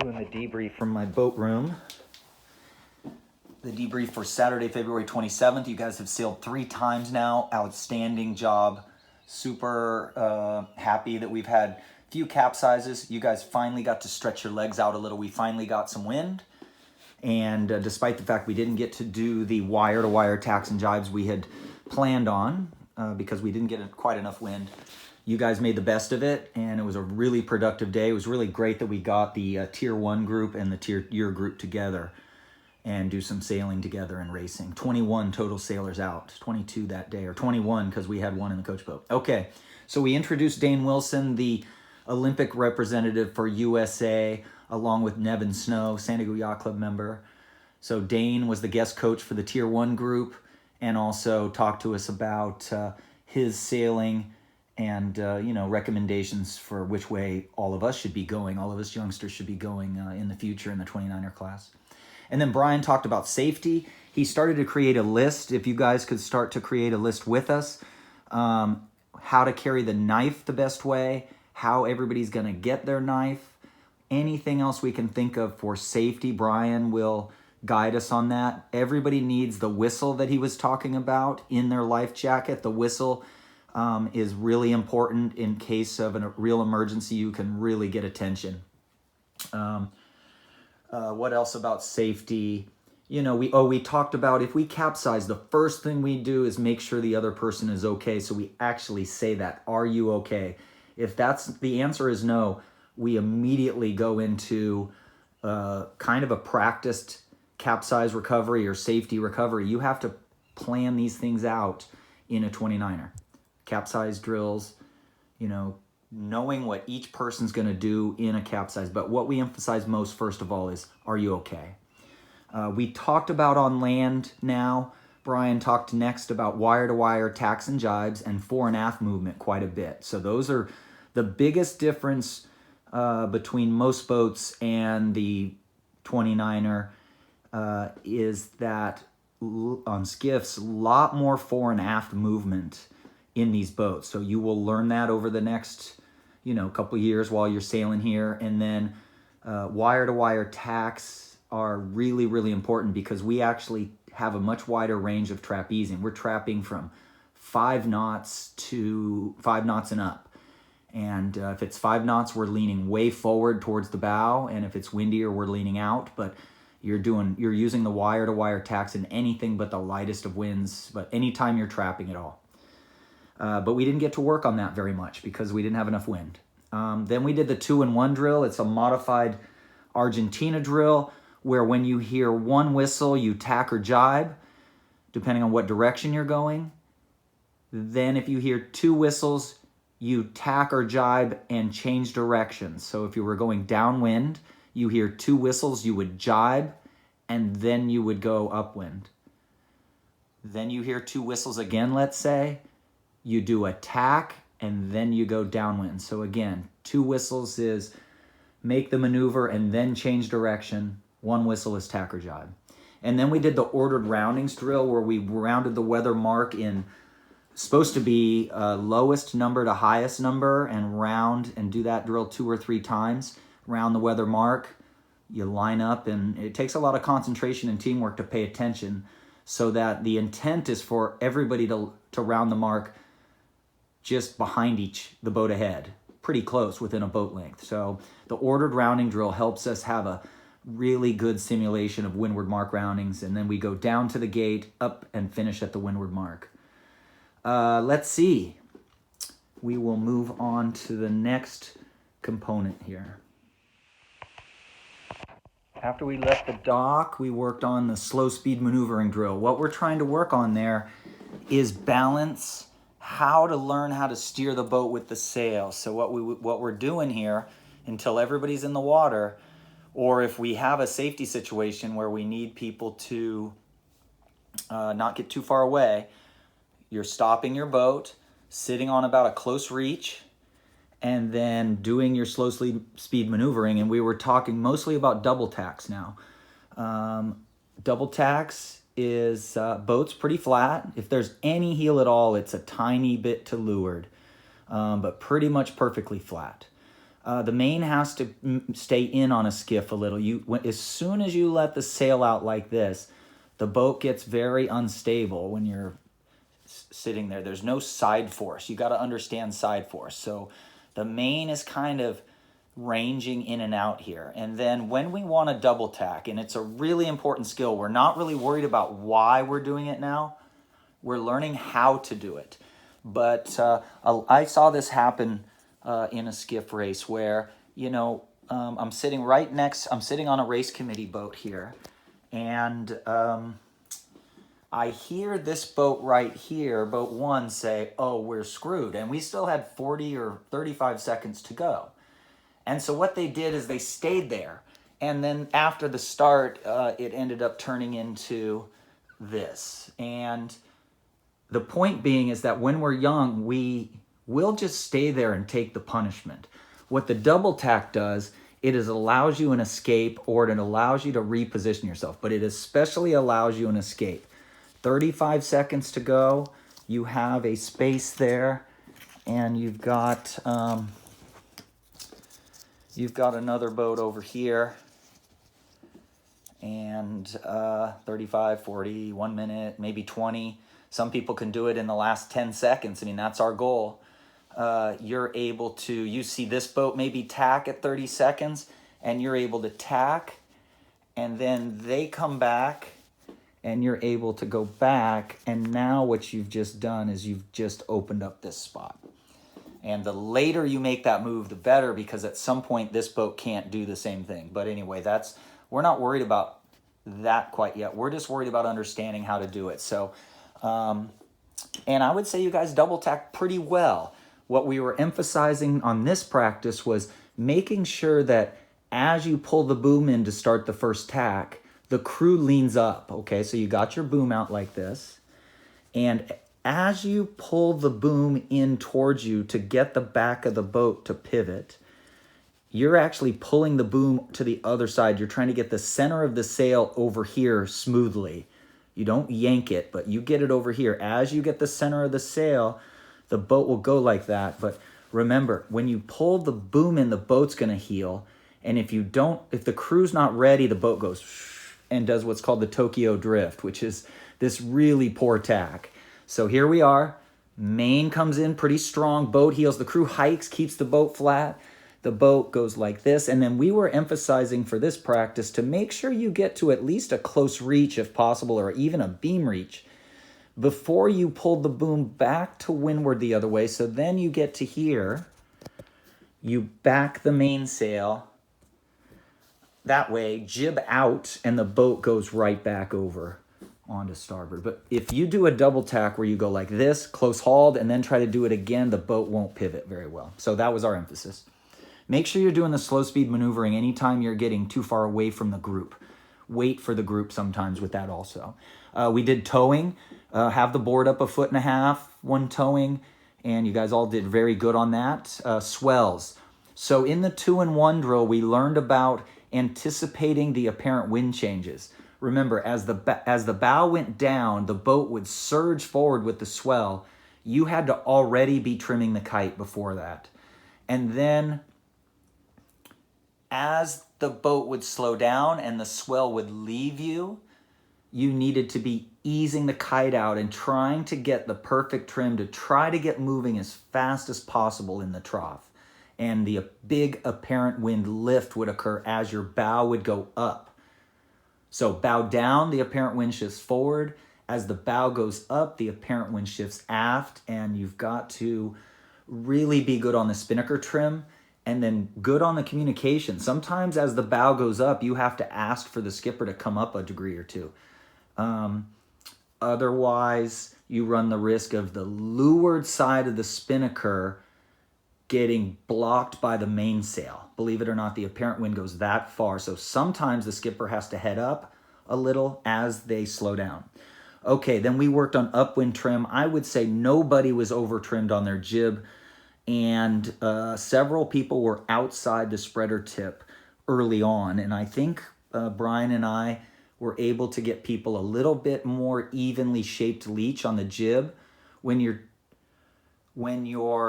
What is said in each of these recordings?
Doing the debrief from my boat room. The debrief for Saturday, February 27th. You guys have sailed 3 times now. Outstanding job. Super happy that we've had a few capsizes. You guys finally got to stretch your legs out a little. We finally got some wind. And despite the fact we didn't get to do the wire-to-wire tacks and jibes we had planned on because we didn't get quite enough wind, you guys made the best of it, and it was a really productive day. It was really great that we got the Tier 1 group and the Tier Year group together and do some sailing together and racing. 21 total sailors out, 22 that day, or 21 because we had one in the coach boat. Okay, so we introduced Dane Wilson, the Olympic representative for USA, along with Nevin Snow, San Diego Yacht Club member. So Dane was the guest coach for the Tier 1 group and also talked to us about his sailing and recommendations for which way all of us should be going, all of us youngsters should be going in the future in the 29er class. And then Brian talked about safety. He started to create a list. If you guys could start to create a list with us, how to carry the knife the best way, how everybody's going to get their knife, anything else we can think of for safety, Brian will guide us on that. Everybody needs the whistle that he was talking about in their life jacket. The whistle is really important in case of a real emergency. You can really get attention. What else about safety? We talked about if we capsize, the first thing we do is make sure the other person is okay. So we actually say that, are you okay? If the answer is no, we immediately go into kind of a practiced capsize recovery or safety recovery. You have to plan these things out in a 29er. Capsize drills, knowing what each person's going to do in a capsize. But what we emphasize most, first of all, is, are you okay? We talked about on land now. Brian talked next about wire-to-wire tacks and jibes and fore and aft movement quite a bit. So those are the biggest difference between most boats and the 29er is that on skiffs, a lot more fore and aft movement in these boats. So you will learn that over the next, couple of years while you're sailing here. And then wire-to-wire tacks are really, really important because we actually have a much wider range of trapezing. We're trapping from 5 knots to 5 knots and up. And if it's 5 knots, we're leaning way forward towards the bow. And if it's windier, we're leaning out. But you're using the wire-to-wire tacks in anything but the lightest of winds, but anytime you're trapping at all. But we didn't get to work on that very much because we didn't have enough wind. Then we did the 2-in-1 drill. It's a modified Argentina drill where when you hear one whistle, you tack or jibe, depending on what direction you're going. Then if you hear 2 whistles, you tack or jibe and change directions. So if you were going downwind, you hear 2 whistles, you would jibe, and then you would go upwind. Then you hear 2 whistles again, let's say. You do a tack, and then you go downwind. So again, 2 whistles is make the maneuver and then change direction. 1 whistle is tack or jibe. And then we did the ordered roundings drill where we rounded the weather mark in supposed to be lowest number to highest number and round and do that drill 2 or 3 times. Round the weather mark, you line up, and it takes a lot of concentration and teamwork to pay attention so that the intent is for everybody to round the mark just behind the boat ahead, pretty close within a boat length. So the ordered rounding drill helps us have a really good simulation of windward mark roundings, and then we go down to the gate, up, and finish at the windward mark. Let's see. We will move on to the next component here. After we left the dock, we worked on the slow speed maneuvering drill. What we're trying to work on there is balance, how to learn how to steer the boat with the sail. So what we're doing here until everybody's in the water, or if we have a safety situation where we need people to not get too far away, you're stopping your boat, sitting on about a close reach, and then doing your slow speed maneuvering. And we were talking mostly about double tacks now. Double tacks is boat's pretty flat. If there's any heel at all, it's a tiny bit to leeward, but pretty much perfectly flat. The main has to stay in on a skiff a little. As soon as you let the sail out like this, the boat gets very unstable when you're sitting there. There's no side force. You got to understand side force. So the main is kind of ranging in and out here. And then when we want to double tack, and it's a really important skill, we're not really worried about why we're doing it now. We're learning how to do it. But I saw this happen in a skiff race where, I'm sitting on a race committee boat here, and I hear this boat right here, boat 1, say, oh, we're screwed. And we still had 40 or 35 seconds to go. And so what they did is they stayed there. And then after the start, it ended up turning into this. And the point being is that when we're young, we'll just stay there and take the punishment. What the double tack does, it allows you an escape, or it allows you to reposition yourself, but it especially allows you an escape. 35 seconds to go. You have a space there, and you've got another boat over here, and 35, 40, 1 minute, maybe 20. Some people can do it in the last 10 seconds. I mean, that's our goal. You're able to, you see this boat maybe tack at 30 seconds, and you're able to tack, and then they come back, and you're able to go back, and now what you've just done is you've just opened up this spot. And the later you make that move, the better, because at some point this boat can't do the same thing. But anyway, we're not worried about that quite yet. We're just worried about understanding how to do it. So, and I would say you guys double tack pretty well. What we were emphasizing on this practice was making sure that as you pull the boom in to start the first tack, the crew leans up. Okay, so you got your boom out like this, and as you pull the boom in towards you to get the back of the boat to pivot, you're actually pulling the boom to the other side. You're trying to get the center of the sail over here smoothly. You don't yank it, but you get it over here. As you get the center of the sail, the boat will go like that. But remember, when you pull the boom in, the boat's going to heel. And if the crew's not ready, the boat goes and does what's called the Tokyo drift, which is this really poor tack. So here we are. Main comes in pretty strong. Boat heels. The crew hikes, keeps the boat flat. The boat goes like this. And then we were emphasizing for this practice to make sure you get to at least a close reach if possible, or even a beam reach, before you pull the boom back to windward the other way. So then you get to here. You back the mainsail that way, jib out, and the boat goes right back over onto starboard. But if you do a double tack where you go like this, close hauled, and then try to do it again, the boat won't pivot very well. So that was our emphasis. Make sure you're doing the slow speed maneuvering anytime you're getting too far away from the group. Wait for the group sometimes with that also. We did towing, have the board up 1.5 feet, one towing, and you guys all did very good on that. Swells. So in the 2-in-1 drill, we learned about anticipating the apparent wind changes. Remember, as the bow went down, the boat would surge forward with the swell. You had to already be trimming the kite before that. And then as the boat would slow down and the swell would leave you, you needed to be easing the kite out and trying to get the perfect trim to try to get moving as fast as possible in the trough. And the big apparent wind lift would occur as your bow would go up. So bow down, the apparent wind shifts forward. As the bow goes up, the apparent wind shifts aft, and you've got to really be good on the spinnaker trim and then good on the communication. Sometimes as the bow goes up, you have to ask for the skipper to come up a degree or two. Otherwise, you run the risk of the leeward side of the spinnaker getting blocked by the mainsail. Believe it or not, the apparent wind goes that far. So sometimes the skipper has to head up a little as they slow down. Okay, then we worked on upwind trim. I would say nobody was over trimmed on their jib, and several people were outside the spreader tip early on. And I think Brian and I were able to get people a little bit more evenly shaped leech on the jib. When your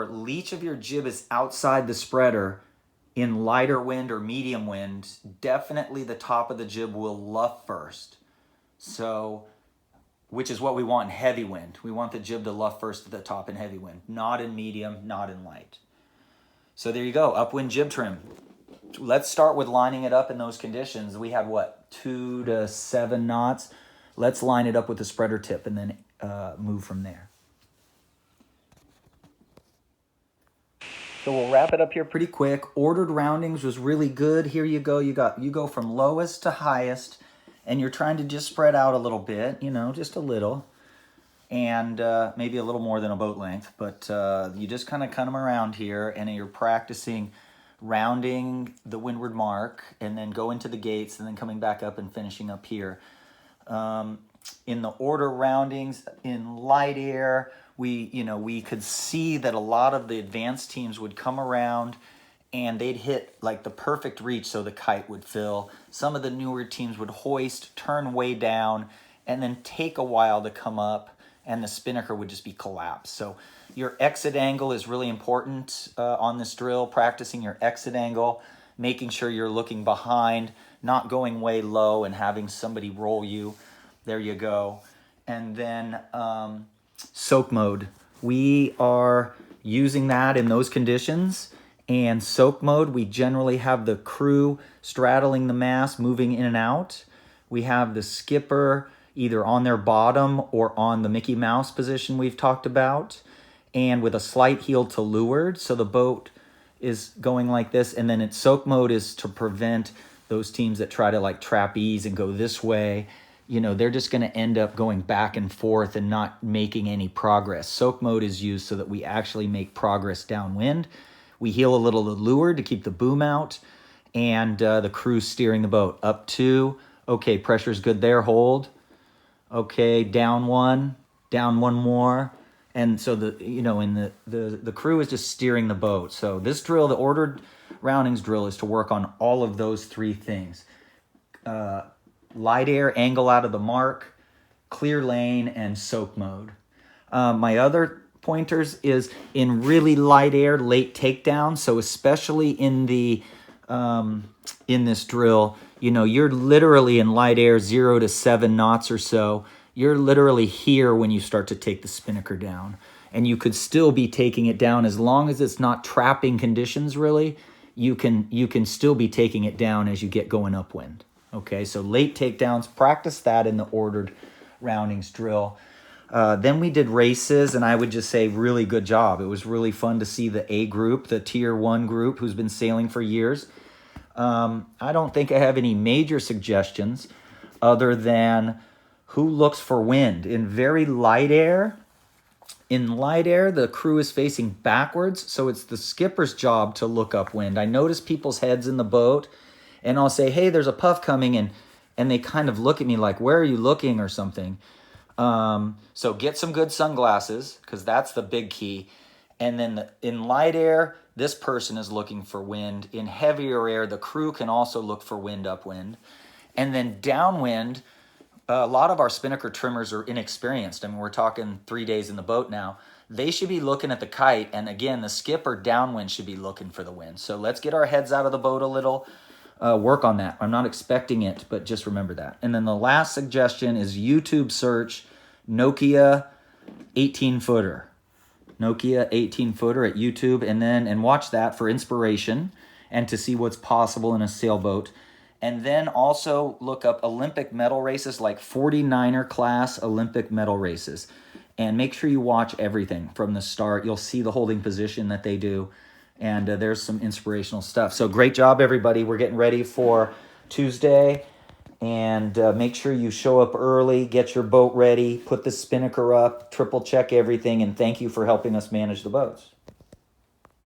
leech of your jib is outside the spreader, in lighter wind or medium wind, definitely the top of the jib will luff first. So, which is what we want in heavy wind. We want the jib to luff first at the top in heavy wind, not in medium, not in light. So there you go, upwind jib trim. Let's start with lining it up in those conditions. We had what, 2 to 7 knots? Let's line it up with the spreader tip and then move from there. So we'll wrap it up here pretty quick. Ordered roundings was really good. Here you go. You go from lowest to highest, and you're trying to just spread out a little bit, you know, just a little, and maybe a little more than a boat length. But you just kind of cut them around here, and you're practicing rounding the windward mark, and then go into the gates, and then coming back up and finishing up here. In the order roundings in light air, we could see that a lot of the advanced teams would come around and they'd hit like the perfect reach so the kite would fill. Some of the newer teams would hoist, turn way down, and then take a while to come up, and the spinnaker would just be collapsed. So your exit angle is really important on this drill, practicing your exit angle, making sure you're looking behind, not going way low and having somebody roll you. There you go. And then soak mode. We are using that in those conditions. And soak mode, we generally have the crew straddling the mast, moving in and out. We have the skipper either on their bottom or on the Mickey Mouse position we've talked about, and with a slight heel to leeward. So the boat is going like this. And then its soak mode is to prevent those teams that try to like trapeze and go this way. You know, they're just going to end up going back and forth and not making any progress. Soak mode is used so that we actually make progress downwind. We heel a little to leeward to keep the boom out, and the crew steering the boat. Up 2, okay, pressure's good there, hold. Okay, down 1 more. And so the crew is just steering the boat. So this drill, the ordered roundings drill, is to work on all of those 3 things. Light air, angle out of the mark, clear lane, and soak mode. My other pointers is in really light air, late takedown. So especially in the in this drill, you know, you're literally in light air 0 to 7 knots or so. You're literally here when you start to take the spinnaker down, and you could still be taking it down as long as it's not trapping conditions. Really, you can still be taking it down as you get going upwind. Okay, so late takedowns, practice that in the ordered roundings drill. Then we did races, and I would just say really good job. It was really fun to see the A group, the Tier 1 group, who's been sailing for years. I don't think I have any major suggestions other than who looks for wind. In very light air, the crew is facing backwards, so it's the skipper's job to look upwind. I notice people's heads in the boat, and I'll say, hey, there's a puff coming, and they kind of look at me like, where are you looking, or something. So get some good sunglasses, because that's the big key. And then in light air, this person is looking for wind. In heavier air, the crew can also look for wind upwind. And then downwind, a lot of our spinnaker trimmers are inexperienced. I mean, we're talking 3 days in the boat now. They should be looking at the kite. And again, the skipper downwind should be looking for the wind. So let's get our heads out of the boat a little. Work on that. I'm not expecting it, but just remember that. And then the last suggestion is YouTube search Nokia 18-footer. Nokia 18-footer at YouTube, and watch that for inspiration and to see what's possible in a sailboat. And then also look up Olympic medal races, like 49er class Olympic medal races. And make sure you watch everything from the start. You'll see the holding position that they do. And there's some inspirational stuff. So great job, everybody. We're getting ready for Tuesday. And make sure you show up early, get your boat ready, put the spinnaker up, triple check everything, and thank you for helping us manage the boats.